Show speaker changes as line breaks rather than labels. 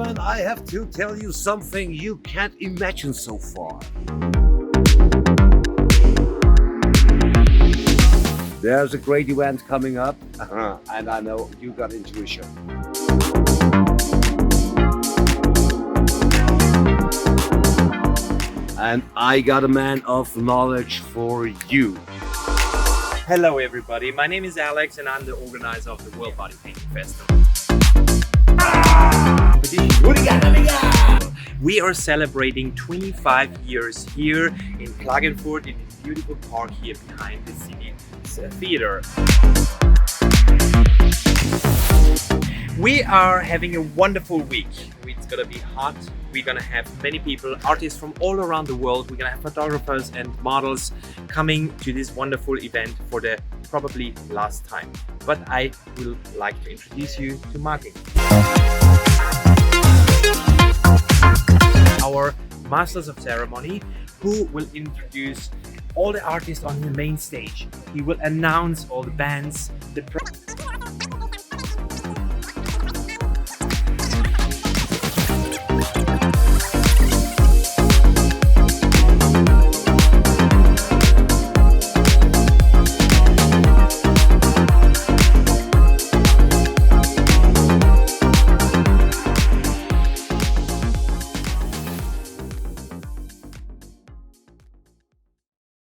gentlemen, I have to tell you something you can't imagine so far. There's a great event coming up, and I know you got intuition. And I got a man of knowledge for you.
Hello everybody, my name is Alex and I'm the organizer of the World Bodypainting Festival. We are celebrating 25 years here in Klagenfurt in this beautiful park here behind the city theater. We are having a wonderful week. It's gonna be hot. We're gonna have many people, artists from all around the world. We're gonna have photographers and models coming to this wonderful event for the probably last time. But I will like to introduce you to Martin, our Masters of Ceremony, who will introduce all the artists on the main stage. He will announce all the bands,